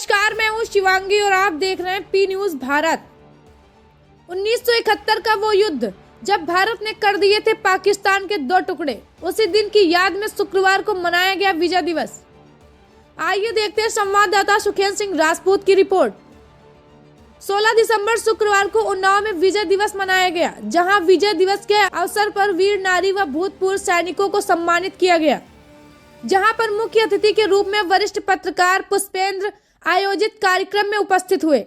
नमस्कार, मैं हूँ शिवांगी और आप देख रहे हैं पी न्यूज भारत। 1971 का वो युद्ध जब भारत ने कर दिए थे पाकिस्तान के 2 टुकड़े, उसी दिन की याद में शुक्रवार को मनाया गया विजय दिवस। आइए देखते हैं संवाददाता सुखेंद्र सिंह राजपूत की रिपोर्ट। 16 दिसंबर शुक्रवार को उन्नाव में विजय दिवस मनाया गया, जहां विजय दिवस के अवसर पर वीर नारी व भूतपूर्व सैनिकों को सम्मानित किया गया, जहां पर मुख्य अतिथि के रूप में वरिष्ठ पत्रकार पुष्पेंद्र आयोजित कार्यक्रम में उपस्थित हुए।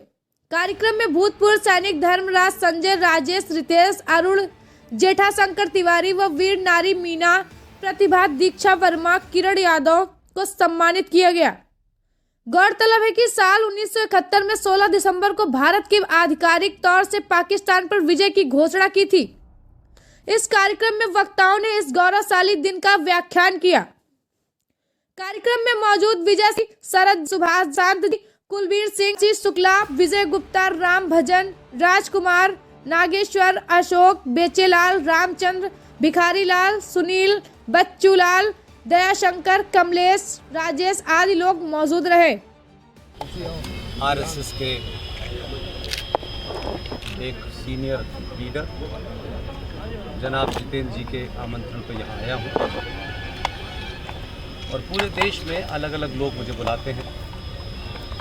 कार्यक्रम में भूतपूर्व सैनिक धर्मराज, संजय, राजेश, रितेश, अरुण, जेठाशंकर तिवारी व वीर नारी मीना, प्रतिभा, दीक्षा वर्मा, किरण यादव को सम्मानित किया गया। गौरतलब है कि साल 1971 में 16 दिसंबर को भारत की आधिकारिक तौर से पाकिस्तान पर विजय की घोषणा की थी। इस कार्यक्रम में वक्ताओं ने इस गौरवशाली दिन का व्याख्यान किया। कार्यक्रम में मौजूद विजय सिंह, शरद, सुभाष, शांत, कुलबीर सिंह शुक्ला, विजय गुप्ता, राम भजन, राजकुमार, नागेश्वर, अशोक, बेचेलाल, रामचंद्र, भिखारी लाल, सुनील, बच्चूलाल, दयाशंकर, कमलेश, राजेश आदि लोग मौजूद रहे। आरएसएस के एक सीनियर लीडर जनाब जितेंद्र जी के आमंत्रण पर यहाँ आया हूँ और पूरे देश में अलग अलग लोग मुझे बुलाते हैं,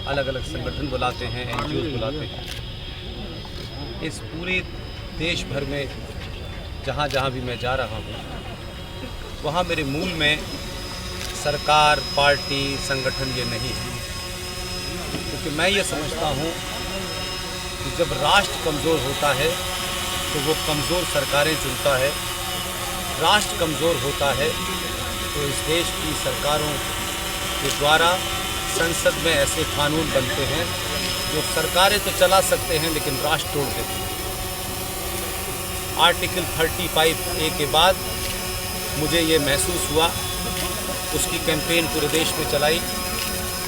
अलग अलग संगठन बुलाते हैं, एनजीओ बुलाते हैं। इस पूरे देश भर में जहाँ जहाँ भी मैं जा रहा हूँ, वहाँ मेरे मूल में सरकार, पार्टी, संगठन ये नहीं है, क्योंकि मैं ये समझता हूँ कि जब राष्ट्र कमज़ोर होता है तो वो कमज़ोर सरकारें चुनता है। राष्ट्र कमज़ोर होता है तो इस देश की सरकारों के द्वारा संसद में ऐसे कानून बनते हैं जो सरकारें तो चला सकते हैं लेकिन राष्ट्र तोड़ देते हैं। आर्टिकल 35A के बाद मुझे ये महसूस हुआ, उसकी कैंपेन पूरे देश में चलाई।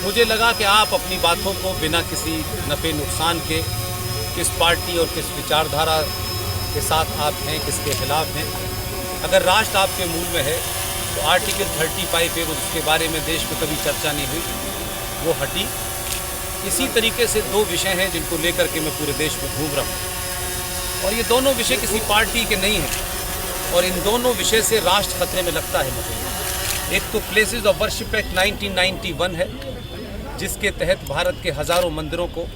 मुझे लगा कि आप अपनी बातों को बिना किसी नफ़े नुकसान के किस पार्टी और किस विचारधारा के साथ आप हैं, किसके खिलाफ हैं। अगर राष्ट्र आपके मूल में है तो आर्टिकल 35A उसके बारे में देश में कभी चर्चा नहीं हुई, वो हटी। इसी तरीके से 2 विषय हैं जिनको लेकर के मैं पूरे देश में घूम रहा हूँ और ये दोनों विषय किसी पार्टी के नहीं हैं और इन दोनों विषय से राष्ट्र खतरे में लगता है मुझे। एक तो प्लेसेस ऑफ वर्शिप एक्ट 1991 है, जिसके तहत भारत के हज़ारों मंदिरों को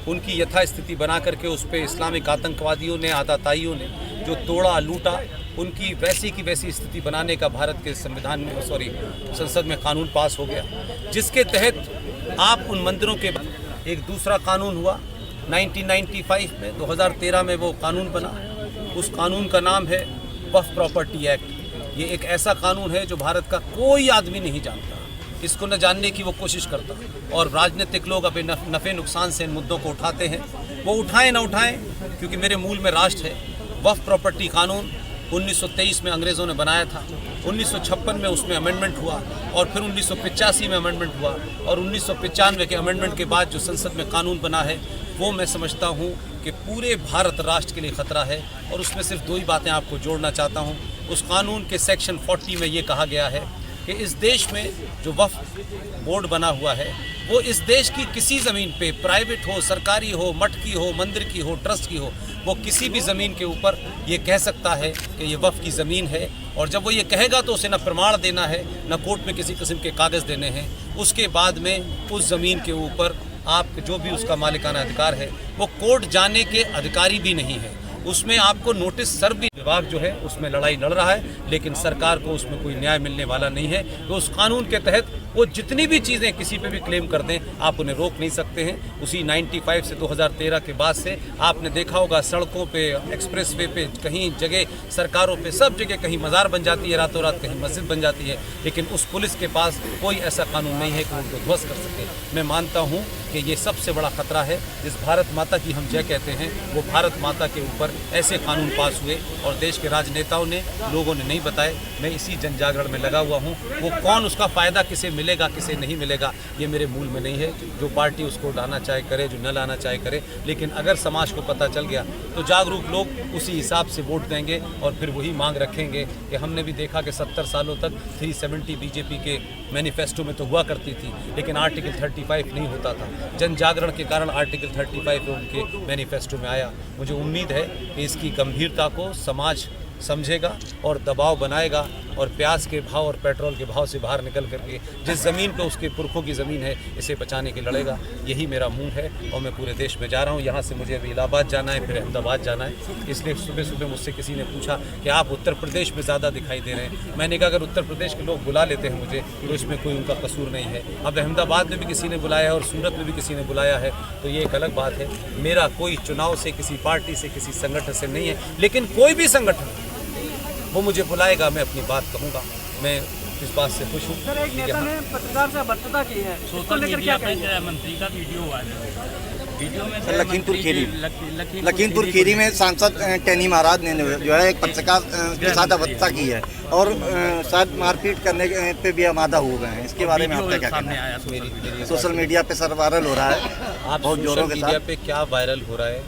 उनकी यथास्थिति बना करके उस पर इस्लामिक आतंकवादियों ने, आताताइयों ने जो तोड़ा लूटा, उनकी वैसी की वैसी स्थिति बनाने का भारत के संविधान में संसद में कानून पास हो गया, जिसके तहत आप उन मंदिरों के। एक दूसरा कानून हुआ 1995 में, 2013 में वो कानून बना। उस कानून का नाम है वक्फ प्रॉपर्टी एक्ट। ये एक ऐसा कानून है जो भारत का कोई आदमी नहीं जानता, इसको न जानने की वो कोशिश करता और राजनीतिक लोग अपने नफ़े नुकसान से इन मुद्दों को उठाते हैं। वो उठाएं ना उठाएं, क्योंकि मेरे मूल में राष्ट्र है। वक्फ प्रॉपर्टी कानून 1923 में अंग्रेज़ों ने बनाया था, 1956 में उसमें अमेंडमेंट हुआ और फिर 1985 में अमेंडमेंट हुआ और 1995 के अमेंडमेंट के बाद जो संसद में कानून बना है वो मैं समझता हूँ कि पूरे भारत राष्ट्र के लिए ख़तरा है। और उसमें सिर्फ 2 ही बातें आपको जोड़ना चाहता हूँ। उस कानून के सेक्शन 40 में ये कहा गया है कि इस देश में जो वक्फ बोर्ड बना हुआ है वो इस देश की किसी ज़मीन पे, प्राइवेट हो, सरकारी हो, मठ की हो, मंदिर की हो, ट्रस्ट की हो, वो किसी भी ज़मीन के ऊपर ये कह सकता है कि ये वक्फ की ज़मीन है। और जब वो ये कहेगा तो उसे न प्रमाण देना है, न कोर्ट में किसी किस्म के कागज़ देने हैं। उसके बाद में उस ज़मीन के ऊपर आप जो भी उसका मालिकाना अधिकार है वो कोर्ट जाने के अधिकारी भी नहीं है। उसमें आपको नोटिस सर्व भी, विभाग जो है उसमें लड़ाई लड़ रहा है, लेकिन सरकार को उसमें कोई न्याय मिलने वाला नहीं है। तो उस कानून के तहत वो जितनी भी चीज़ें किसी पे भी क्लेम कर दें, आप उन्हें रोक नहीं सकते हैं। उसी 95 से 2013 के बाद से आपने देखा होगा सड़कों पे, एक्सप्रेसवे पे, कहीं जगह सरकारों पे, सब जगह कहीं मज़ार बन जाती है रातों रात, कहीं मस्जिद बन जाती है, लेकिन उस पुलिस के पास कोई ऐसा कानून नहीं है कि वो उनको ध्वस्त कर सके। मैं मानता हूँ कि ये सबसे बड़ा खतरा है। जिस भारत माता की हम जय कहते हैं, वो भारत माता के ऊपर ऐसे कानून पास हुए और देश के राजनेताओं ने, लोगों ने नहीं बताए। मैं इसी जन जागरण में लगा हुआ हूँ। वो कौन, उसका फ़ायदा किसे मिलेगा किसे नहीं मिलेगा, ये मेरे मूल में नहीं है। जो पार्टी उसको लाना चाहे करे, जो न लाना चाहे करे, लेकिन अगर समाज को पता चल गया तो जागरूक लोग उसी हिसाब से वोट देंगे और फिर वही मांग रखेंगे। कि हमने भी देखा कि 70 सालों तक 370 बीजेपी के मैनिफेस्टो में तो हुआ करती थी, लेकिन आर्टिकल 35 नहीं होता था। जन जागरण के कारण आर्टिकल 35 उनके मैनिफेस्टो में आया। मुझे उम्मीद है कि इसकी गंभीरता को समाज समझेगा और दबाव बनाएगा और प्याज के भाव और पेट्रोल के भाव से बाहर निकल करके जिस ज़मीन पे उसके पुरखों की ज़मीन है, इसे बचाने की लड़ेगा। यही मेरा मूड है और मैं पूरे देश में जा रहा हूँ। यहाँ से मुझे अभी इलाहाबाद जाना है, फिर अहमदाबाद जाना है। इसलिए सुबह सुबह मुझसे किसी ने पूछा कि आप उत्तर प्रदेश में ज़्यादा दिखाई दे रहे हैं। मैंने कहा अगर उत्तर प्रदेश के लोग बुला लेते हैं मुझे तो इसमें कोई उनका कसूर नहीं है। अब अहमदाबाद में भी किसी ने बुलाया है और सूरत में भी किसी ने बुलाया है, तो ये एक अलग बात है। मेरा कोई चुनाव से, किसी पार्टी से, किसी संगठन से नहीं है, लेकिन कोई भी संगठन वो मुझे बुलाएगा, मैं अपनी बात कहूँगा। मैं इस बात से खुश हूँ। सर, एक नेता ने पत्रकार से बर्तता की है, सोशल मीडिया पे मंत्री का वीडियो वीडियो में लखीमपुर खीरी में सांसद टेनी महाराज ने जो है एक पत्रकार के साथ अभद्रता की है और शायद मारपीट करने पे भी आमादा हो गए हैं। इसके बारे में आपका क्या कहना है? सोशल मीडिया पे सर वायरल हो रहा है। आप बहुत जोरों सोशल के मीडिया साथ पे क्या वायरल हो रहा है,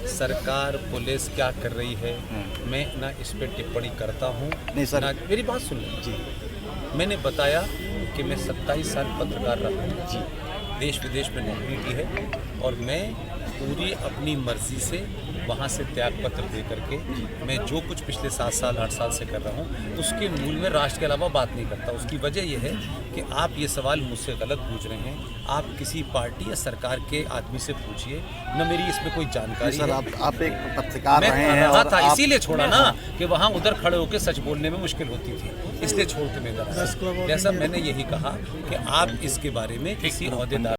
सरकार पुलिस क्या कर रही है, मैं ना इस पे टिप्पणी करता हूँ। नहीं सर, ना, मेरी बात सुन लीजिए। मैंने बताया कि मैं 27 साल पत्रकार रहा हूँ जी, देश विदेश में नौकरी की है और मैं पूरी अपनी मर्जी से वहाँ से त्याग पत्र दे करके मैं जो कुछ पिछले 7 साल 8 साल से कर रहा हूँ उसके मूल में राष्ट्र के अलावा बात नहीं करता। उसकी वजह यह है कि आप ये सवाल मुझसे गलत पूछ रहे हैं। आप किसी पार्टी या सरकार के आदमी से पूछिए, न मेरी इसमें कोई जानकारी सर, है। आप एक पत्रकार मैं रहे हैं रहा और था, आप इसीलिए छोड़ा ना कि वहाँ उधर खड़े होकर सच बोलने में मुश्किल होती थी, इसलिए छोड़ के मैं इधर आया। जैसा मैंने यही कहा कि आप इसके बारे में किसी ओहदेदार